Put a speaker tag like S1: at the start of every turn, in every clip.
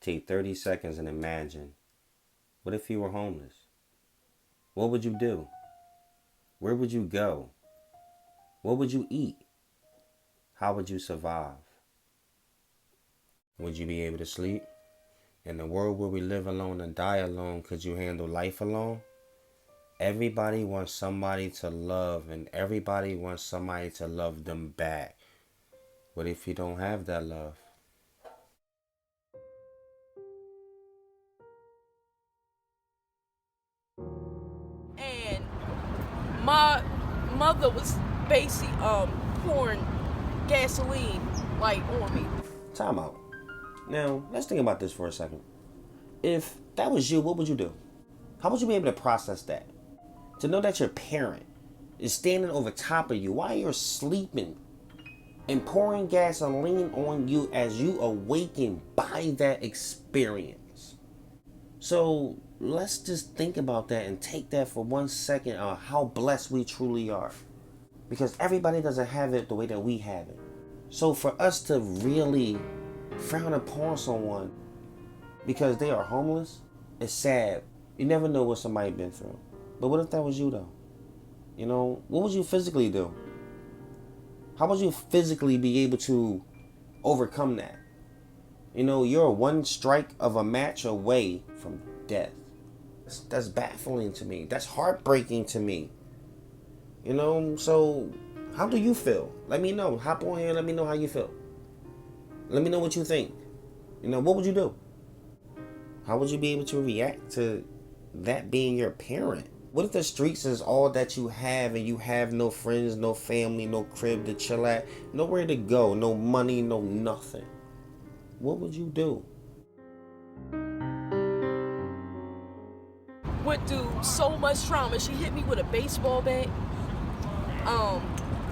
S1: take 30 seconds and imagine, what if you were homeless? What would you do? Where would you go? What would you eat? How would you survive? Would you be able to sleep? In the world where we live alone and die alone, could you handle life alone? Everybody wants somebody to love, and everybody wants somebody to love them back. What if you don't have that love?
S2: And my mother was basically pouring gasoline like on me.
S1: Time out. Now, let's think about this for a second. If that was you, what would you do? How would you be able to process that? To know that your parent is standing over top of you while you're sleeping and pouring gasoline on you as you awaken by that experience. So let's just think about that and take that for 1 second on how blessed we truly are. Because everybody doesn't have it the way that we have it. So for us to really frown upon someone because they are homeless, it's sad. You never know what somebody been through. But what if that was you though? You know, what would you physically do? How would you physically be able to overcome that? You know, you're one strike of a match away from death. That's baffling to me. That's heartbreaking to me. You know, so how do you feel? Let me know. Hop on here and let me know how you feel. Let me know what you think. You know, what would you do? How would you be able to react to that being your parent? What if the streets is all that you have and you have no friends, no family, no crib to chill at, nowhere to go, no money, no nothing? What would you do?
S2: Went through so much trauma. She hit me with a baseball bat.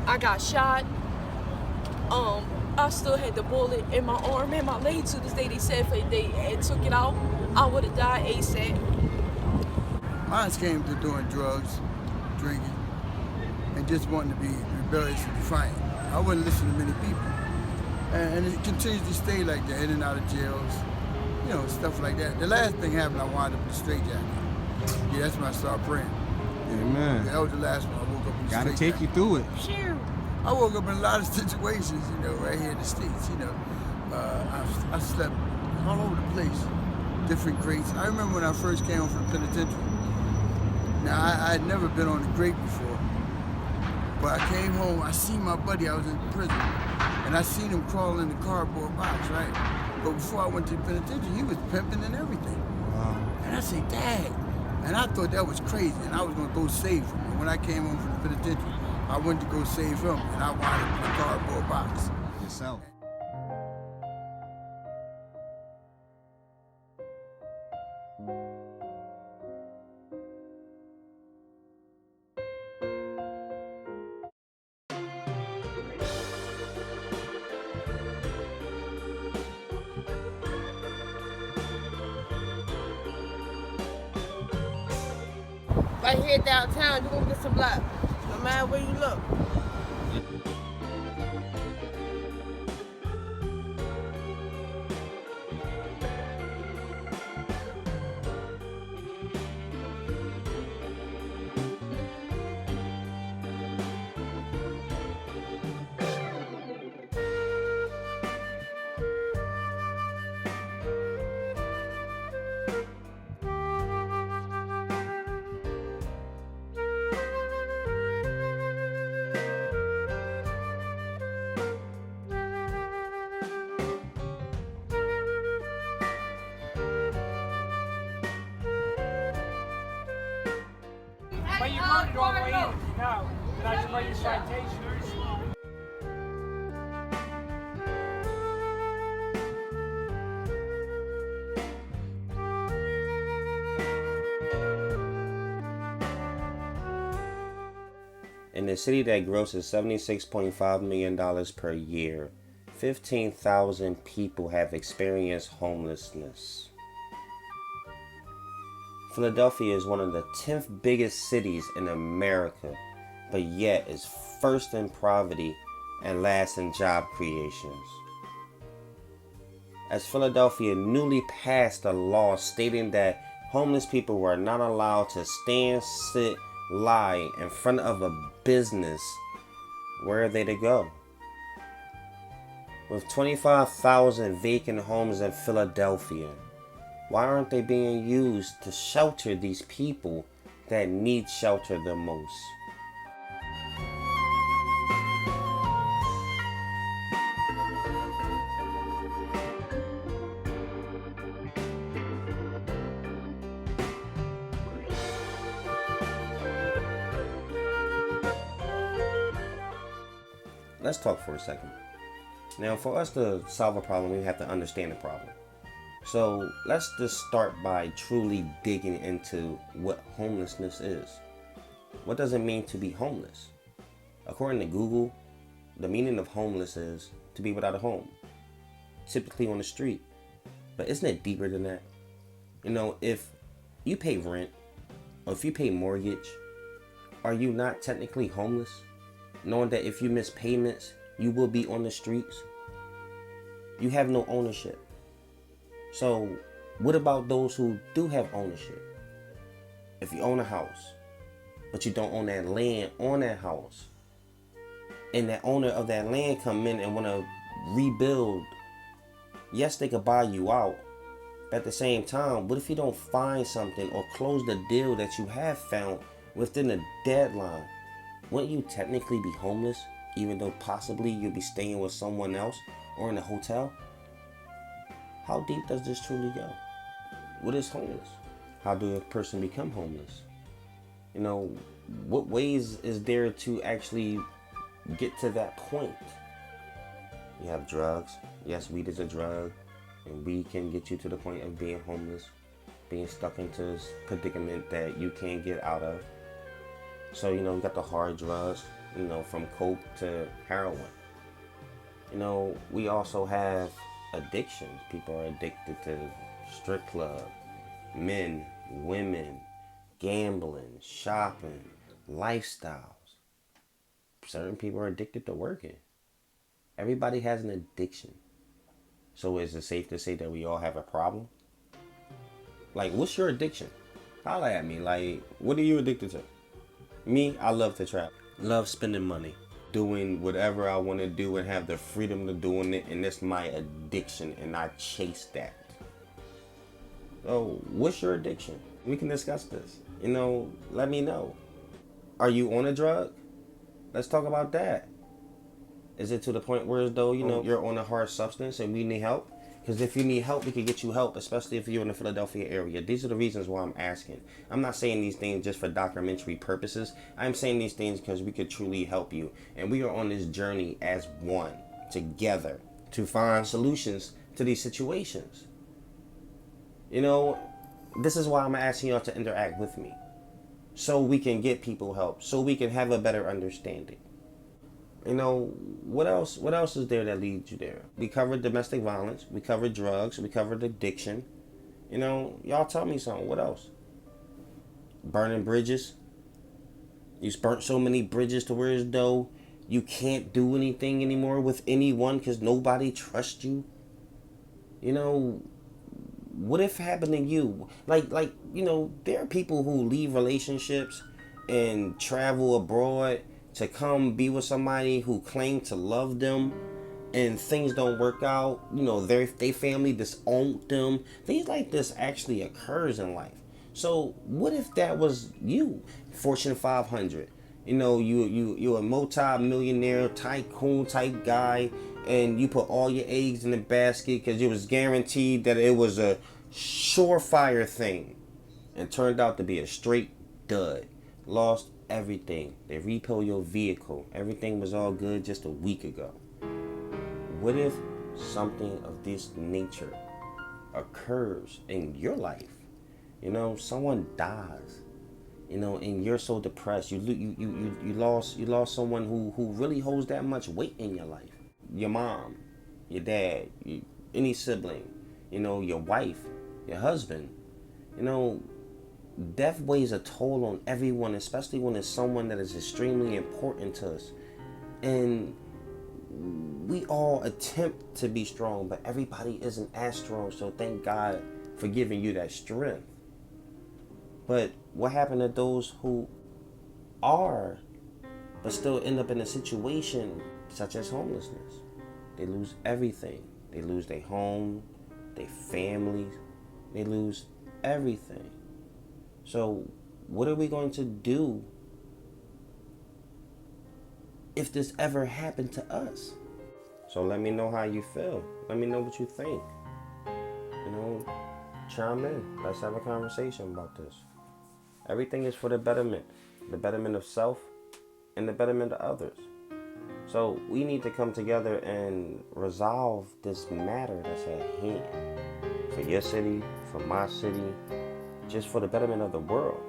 S2: I got shot. I still had the bullet in my arm and my leg to this day. They said if they had took it out, I would have died ASAP.
S3: Mine came to doing drugs, drinking, and just wanting to be rebellious and defiant. I wouldn't listen to many people. And it continues to stay like that, in and out of jails, you know, stuff like that. The last thing happened, I wound up in a straitjacket. Yeah, that's when I started praying.
S4: Amen.
S3: That was the last one. I woke up in a
S4: Gotta
S3: straitjacket.
S4: take you through it.
S2: Sure.
S3: I woke up in a lot of situations, you know, right here in the States, you know. I slept all over the place, different crates. I remember when I first came home from the penitentiary. Now, I had never been on the grate before, but I came home, I seen my buddy, I was in prison, and I seen him crawl in the cardboard box, right? But before I went to the penitentiary, he was pimping and everything.
S4: Wow.
S3: And I said, Dad. And I thought that was crazy, and I was gonna go save him. And when I came home from the penitentiary, I went to go save him, and I wound up in a cardboard box.
S4: Yourself.
S5: Right here downtown, you're gonna get some blood, no matter where you look.
S6: But you wrote it all the way in, you know. Did I just write your citation?
S1: In a city that grosses $76.5 million per year, 15,000 people have experienced homelessness. Philadelphia is one of the 10th biggest cities in America, but yet is first in poverty and last in job creations. as Philadelphia newly passed a law stating that homeless people were not allowed to stand, sit, lie in front of a business. Where are they to go? With 25,000 vacant homes in Philadelphia, why aren't they being used to shelter these people that need shelter the most? Let's talk for a second. Now, for us to solve a problem, we have to understand the problem. So let's just start by truly digging into what homelessness is. What does it mean to be homeless? According to Google, the meaning of homeless is to be without a home, typically on the street. But isn't it deeper than that? You know, if you pay rent or if you pay mortgage, are you not technically homeless? Knowing that if you miss payments, you will be on the streets. You have no ownership. So what about those who do have ownership? If you own a house, but you don't own that land on that house, and that owner of that land come in and want to rebuild, yes, they could buy you out. But at the same time, what if you don't find something or close the deal that you have found within the deadline? Wouldn't you technically be homeless, even though possibly you'll be staying with someone else or in a hotel? How deep does this truly go? What is homeless? How do a person become homeless? You know, what ways is there to actually get to that point? You have drugs. Yes, weed is a drug, and weed can get you to the point of being homeless, being stuck into this predicament that you can't get out of. So, you know, you got the hard drugs, you know, from coke to heroin. You know, we also have addictions. People are addicted to strip club, men, women, gambling, shopping, lifestyles. Certain people are addicted to working. Everybody has an addiction. So is it safe to say that we all have a problem? Like, what's your addiction? Holla at me. Like, what are you addicted to? Me, I love to trap. Love spending money. Doing whatever I want to do and have the freedom to doing it. And that's my addiction. And I chase that. So, what's your addiction? We can discuss this. You know, let me know. Are you on a drug? Let's talk about that. Is it to the point where as though, you know, you're on a hard substance and we need help? Because if you need help, we can get you help, especially if you're in the Philadelphia area. These are the reasons why I'm asking. I'm not saying these things just for documentary purposes. I'm saying these things because we could truly help you. And we are on this journey as one, together, to find solutions to these situations. You know, this is why I'm asking y'all to interact with me. So we can get people help. So we can have a better understanding. You know, what else is there that leads you there? We covered domestic violence. We covered drugs. We covered addiction. You know, y'all tell me something. What else? Burning bridges. You burnt so many bridges to where as though you can't do anything anymore with anyone because nobody trusts you. You know, what if happened to you? Like, you know, there are people who leave relationships and travel abroad to come be with somebody who claimed to love them, and things don't work out. You know, they family disowned them. Things like this actually occurs in life. So what if that was you, Fortune 500? You know, you're a multi-millionaire tycoon type guy, and you put all your eggs in the basket because it was guaranteed that it was a surefire thing, and turned out to be a straight dud. Lost everything. They repo your vehicle. Everything was all good just a week ago. What if something of this nature occurs in your life? You know, someone dies. You know, and you're so depressed. You lost someone who really holds that much weight in your life. Your mom, your dad, any sibling. You know, your wife, your husband. You know, death weighs a toll on everyone, especially when it's someone that is extremely important to us. And we all attempt to be strong, but everybody isn't as strong. So thank God for giving you that strength. But what happened to those who are, but still end up in a situation such as homelessness? They lose everything. They lose their home, their families. They lose everything. So what are we going to do if this ever happened to us? So let me know how you feel. Let me know what you think. You know, chime in. Let's have a conversation about this. Everything is for the betterment of self and the betterment of others. So we need to come together and resolve this matter that's at hand. For your city, for my city, just for the betterment of the world.